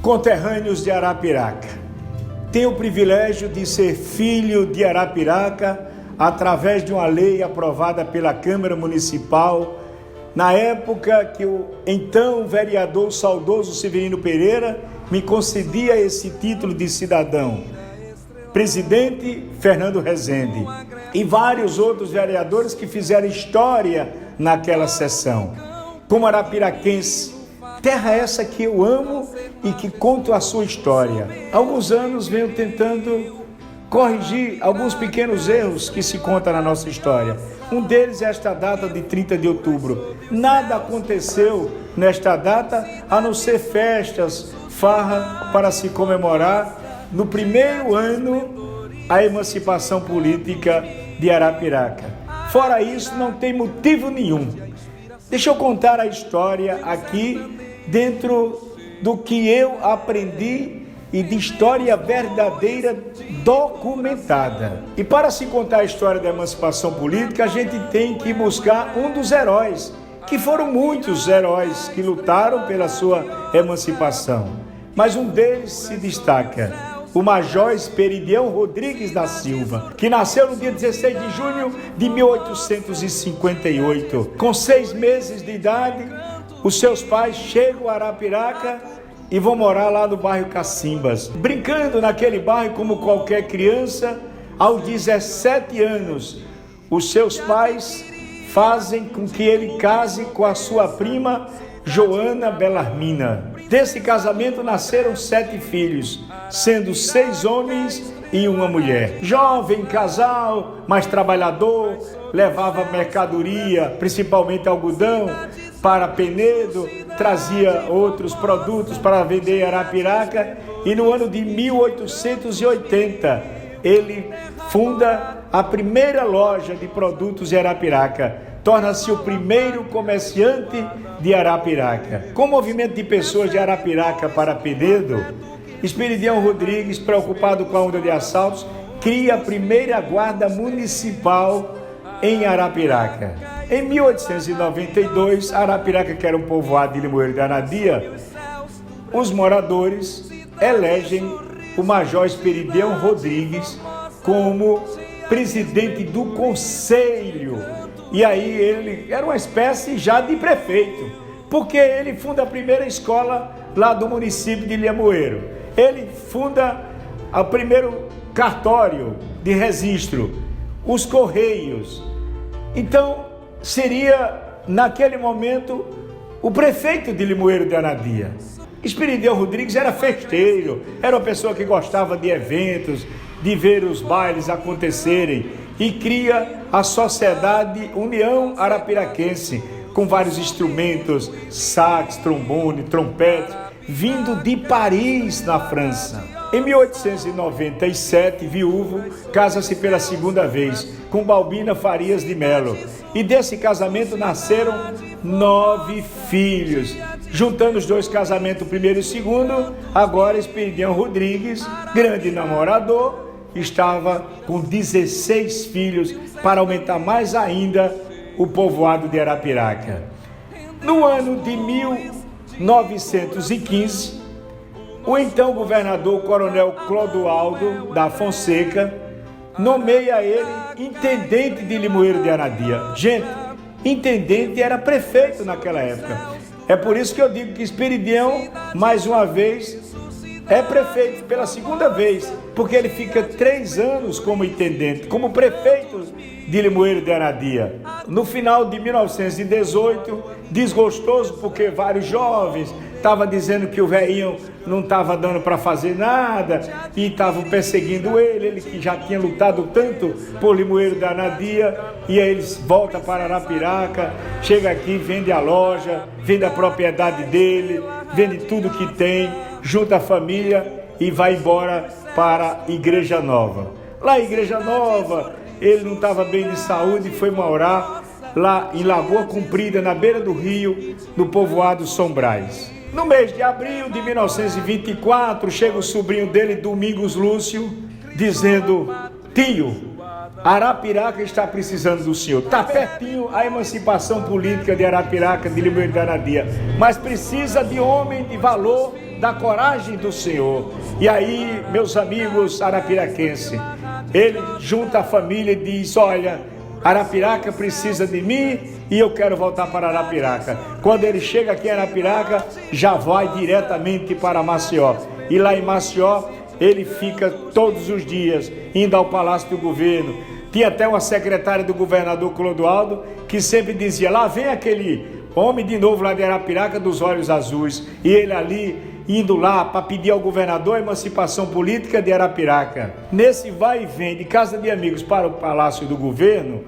Conterrâneos de Arapiraca, tenho o privilégio de ser filho de Arapiraca através de uma lei aprovada pela Câmara Municipal na época que o então vereador saudoso Severino Pereira me concedia esse título de cidadão. Presidente Fernando Rezende e vários outros vereadores que fizeram história naquela sessão. Como arapiraquense, terra essa que eu amo e que conto a sua história. Há alguns anos venho tentando corrigir alguns pequenos erros que se contam na nossa história. Um deles é esta data de 30 de outubro. Nada aconteceu nesta data a não ser festas, farra para se comemorar no primeiro ano a emancipação política de Arapiraca. Fora isso, não tem motivo nenhum. Deixa eu contar a história aqui dentro do que eu aprendi e de história verdadeira documentada. E para se contar a história da emancipação política, a gente tem que buscar um dos heróis, que foram muitos heróis que lutaram pela sua emancipação. Mas um deles se destaca, o Major Esperidião Rodrigues da Silva, que nasceu no dia 16 de junho de 1858. Com 6 meses de idade, os seus pais chegam a Arapiraca e vão morar lá no bairro Cacimbas. Brincando naquele bairro como qualquer criança, aos 17 anos, os seus pais fazem com que ele case com a sua prima Joana Belarmina. Desse casamento nasceram 7 filhos, sendo 6 homens e uma mulher. Jovem casal, mas trabalhador, levava mercadoria, principalmente algodão, para Penedo, trazia outros produtos para vender em Arapiraca, e no ano de 1880 ele funda a primeira loja de produtos em Arapiraca, torna-se o primeiro comerciante de Arapiraca. Com o movimento de pessoas de Arapiraca para Penedo, Esperidião Rodrigues, preocupado com a onda de assaltos, cria a primeira guarda municipal em Arapiraca. Em 1892, Arapiraca, que era um povoado de Limoeiro de Anadia, os moradores elegem o Major Esperidião Rodrigues como presidente do conselho. E aí ele era uma espécie já de prefeito, porque ele funda a primeira escola lá do município de Limoeiro. Ele funda o primeiro cartório de registro, os Correios. Então, seria, naquele momento, o prefeito de Limoeiro de Anadia. Esperidião Rodrigues era festeiro, era uma pessoa que gostava de eventos, de ver os bailes acontecerem, e cria a Sociedade União Arapiraquense, com vários instrumentos, sax, trombone, trompete, vindo de Paris, na França. Em 1897, viúvo, casa-se pela segunda vez com Balbina Farias de Melo. E desse casamento nasceram 9 filhos. Juntando os 2 casamentos, o primeiro e o segundo, agora Esperidião Rodrigues, grande namorador, estava com 16 filhos para aumentar mais ainda o povoado de Arapiraca. No ano de 1915, o então governador Coronel Clodoaldo da Fonseca nomeia ele intendente de Limoeiro de Anadia. Gente, intendente era prefeito naquela época. É por isso que eu digo que Esperidião, mais uma vez, é prefeito pela segunda vez, porque ele fica 3 anos como intendente, como prefeito de Limoeiro de Anadia. No final de 1918, desgostoso porque vários jovens estavam dizendo que o velhinho não estava dando para fazer nada e estavam perseguindo ele que já tinha lutado tanto por Limoeiro de Anadia, e aí eles voltam para Arapiraca, chega aqui, vende a loja, vende a propriedade dele, vende tudo que tem, junta a família e vai embora para Igreja Nova. Lá em Igreja Nova, ele não estava bem de saúde e foi morar lá em Lagoa Comprida, na beira do rio, no povoado Sombrais. No mês de abril de 1924, chega o sobrinho dele, Domingos Lúcio, dizendo: tio, Arapiraca está precisando do senhor. Está pertinho a emancipação política de Arapiraca, de Limoeiro de Anadia, mas precisa de homem de valor da coragem do Senhor. E aí, meus amigos arapiraquenses, ele junta a família e diz: olha, Arapiraca precisa de mim e eu quero voltar para Arapiraca. Quando ele chega aqui em Arapiraca, já vai diretamente para Maceió. E lá em Maceió, ele fica todos os dias indo ao Palácio do Governo. Tinha até uma secretária do governador Clodoaldo que sempre dizia: lá vem aquele homem de novo lá de Arapiraca dos olhos azuis. E ele ali indo lá para pedir ao governador a emancipação política de Arapiraca. Nesse vai e vem de casa de amigos para o Palácio do Governo,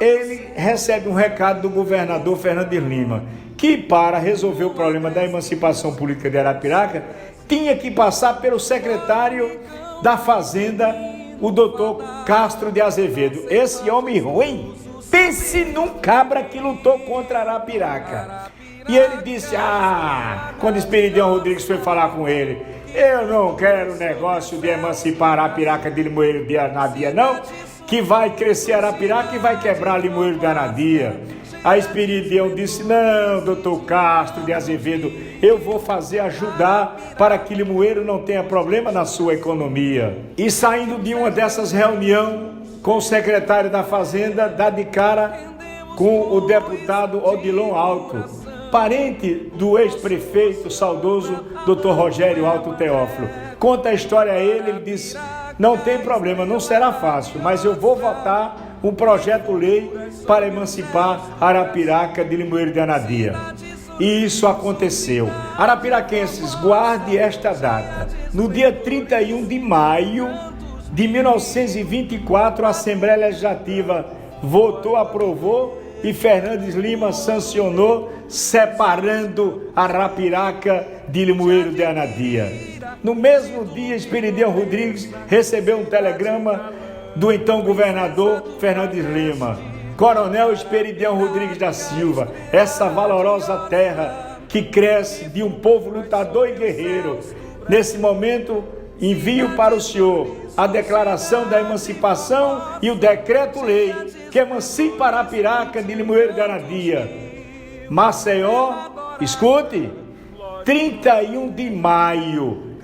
ele recebe um recado do governador Fernandes Lima, que para resolver o problema da emancipação política de Arapiraca, tinha que passar pelo secretário da Fazenda, o doutor Castro de Azevedo. Esse homem ruim, pense num cabra que lutou contra Arapiraca. E ele disse: quando Esperidião Rodrigues foi falar com ele: eu não quero negócio de emancipar Arapiraca de Limoeiro de Anadia, não, que vai crescer Arapiraca e vai quebrar Limoeiro de Anadia. A Esperidião disse: não, doutor Castro de Azevedo, eu vou ajudar para que Limoeiro não tenha problema na sua economia. E saindo de uma dessas reuniões com o secretário da Fazenda, dá de cara com o deputado Odilon Alto, parente do ex-prefeito saudoso Dr. Rogério Alto Teófilo. Conta a história a ele, ele disse: não tem problema, não será fácil, mas eu vou votar um projeto-lei para emancipar Arapiraca de Limoeiro de Anadia. E isso aconteceu. Arapiraquenses, guarde esta data. No dia 31 de maio de 1924, a Assembleia Legislativa votou, aprovou e Fernandes Lima sancionou, separando Arapiraca de Limoeiro de Anadia. No mesmo dia, Esperidião Rodrigues recebeu um telegrama do então governador Fernandes Lima: Coronel Esperidião Rodrigues da Silva, essa valorosa terra que cresce de um povo lutador e guerreiro, nesse momento envio para o senhor a declaração da emancipação e o decreto-lei que emancipa Arapiraca de Limoeiro de Anadia. Maceió, escute, 31 de maio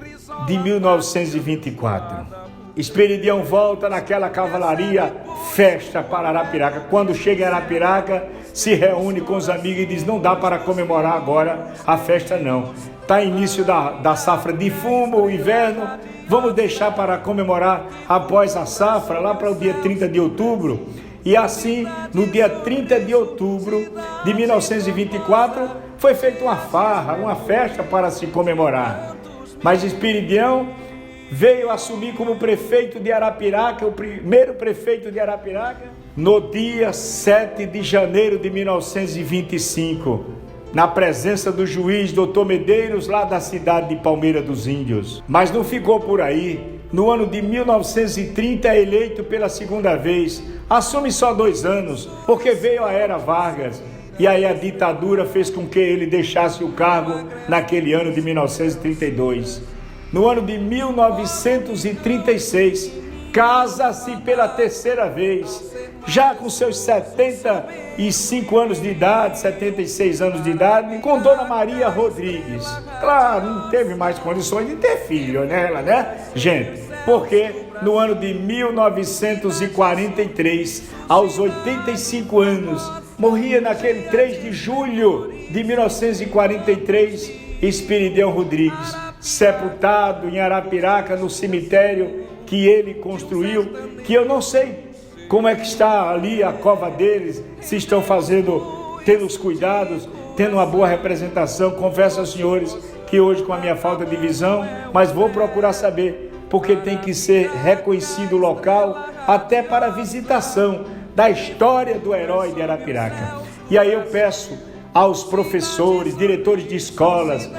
de 1924. Esperidião volta naquela cavalaria, festa para Arapiraca. Quando chega em Arapiraca, se reúne com os amigos e diz: não dá para comemorar agora a festa não. Está início da safra de fumo, o inverno, vamos deixar para comemorar após a safra, lá para o dia 30 de outubro. E assim, no dia 30 de outubro de 1924, foi feita uma farra, uma festa para se comemorar. Mas Esperidião veio assumir como prefeito de Arapiraca, o primeiro prefeito de Arapiraca, no dia 7 de janeiro de 1925, na presença do juiz Dr. Medeiros, lá da cidade de Palmeira dos Índios. Mas não ficou por aí. No ano de 1930 é eleito pela segunda vez, assume só 2 anos, porque veio a era Vargas, e aí a ditadura fez com que ele deixasse o cargo naquele ano de 1932. No ano de 1936, casa-se pela 3ª vez, já com seus 75 anos de idade, 76 anos de idade, com Dona Maria Rodrigues. Claro, não teve mais condições de ter filho, né, gente? Porque no ano de 1943, aos 85 anos, morria naquele 3 de julho de 1943, Esperidião Rodrigues, sepultado em Arapiraca, no cemitério que ele construiu, que eu não sei como é que está ali a cova deles, se estão tendo os cuidados, tendo uma boa representação. Confesso aos senhores que hoje, com a minha falta de visão, mas vou procurar saber, porque tem que ser reconhecido o local, até para a visitação da história do herói de Arapiraca. E aí eu peço aos professores, diretores de escolas,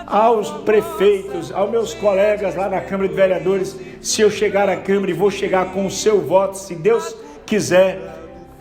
aos prefeitos, aos meus colegas lá na Câmara de Vereadores, se eu chegar à Câmara, e vou chegar com o seu voto, se Deus quiser,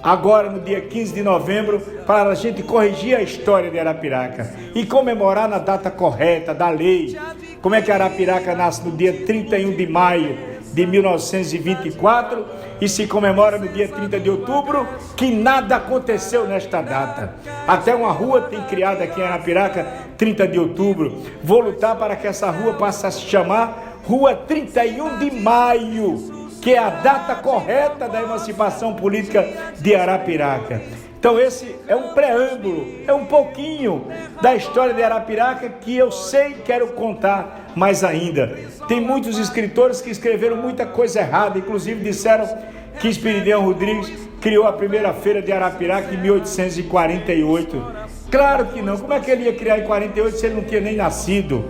agora no dia 15 de novembro, para a gente corrigir a história de Arapiraca e comemorar na data correta da lei. Como é que Arapiraca nasce no dia 31 de maio de 1924 e se comemora no dia 30 de outubro, que nada aconteceu nesta data. Até uma rua tem criado aqui em Arapiraca, 30 de outubro. Vou lutar para que essa rua passe a se chamar Rua 31 de Maio, que é a data correta da emancipação política de Arapiraca. Então esse é um preâmbulo, é um pouquinho da história de Arapiraca que eu sei e quero contar mais ainda. Tem muitos escritores que escreveram muita coisa errada, inclusive disseram que Esperidião Rodrigues criou a primeira feira de Arapiraca em 1848. Claro que não, como é que ele ia criar em 48 se ele não tinha nem nascido?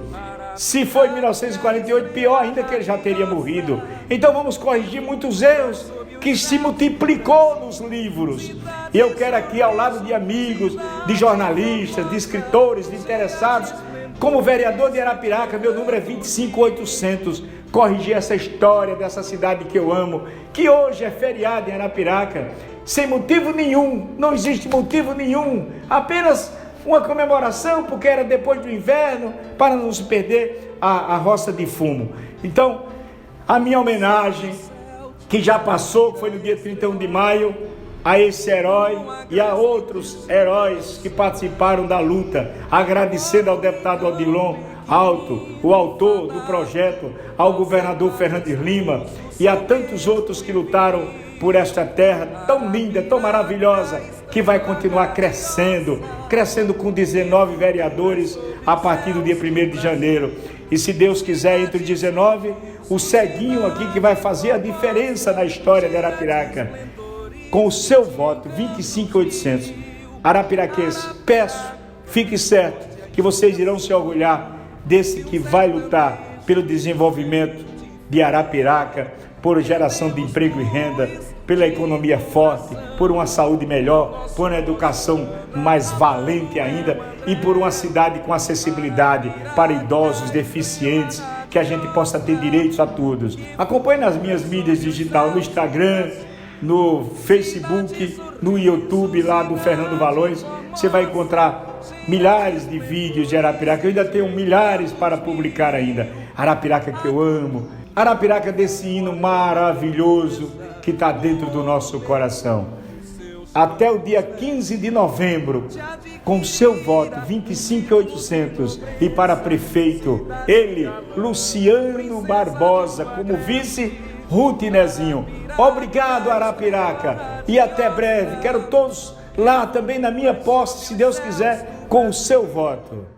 Se foi em 1948, pior ainda que ele já teria morrido. Então vamos corrigir muitos erros que se multiplicou nos livros. E eu quero aqui, ao lado de amigos, de jornalistas, de escritores, de interessados, como vereador de Arapiraca, meu número é 25800, corrigir essa história dessa cidade que eu amo, que hoje é feriado em Arapiraca, sem motivo nenhum, não existe motivo nenhum, apenas uma comemoração, porque era depois do inverno, para não se perder a roça de fumo. Então, a minha homenagem, que já passou, que foi no dia 31 de maio, a esse herói e a outros heróis que participaram da luta, agradecendo ao deputado Odilon Alto, o autor do projeto, ao governador Fernandes Lima e a tantos outros que lutaram por esta terra tão linda, tão maravilhosa, que vai continuar crescendo com 19 vereadores a partir do dia 1º de janeiro. E se Deus quiser, entre os 19, o ceguinho aqui que vai fazer a diferença na história de Arapiraca, com o seu voto, 25800. Arapiraquense, peço, fique certo que vocês irão se orgulhar desse que vai lutar pelo desenvolvimento de Arapiraca, por geração de emprego e renda, pela economia forte, por uma saúde melhor, por uma educação mais valente ainda e por uma cidade com acessibilidade para idosos, deficientes, que a gente possa ter direitos a todos. Acompanhe nas minhas mídias digitais, no Instagram, no Facebook, no YouTube lá do Fernando Valões. Você vai encontrar milhares de vídeos de Arapiraca. Eu ainda tenho milhares para publicar ainda. Arapiraca que eu amo. Arapiraca desse hino maravilhoso que está dentro do nosso coração. Até o dia 15 de novembro, com seu voto, 25800, e para prefeito, ele, Luciano Barbosa, como vice, Ruth Nezinho. Obrigado, Arapiraca, e até breve. Quero todos lá também na minha posse, se Deus quiser, com o seu voto.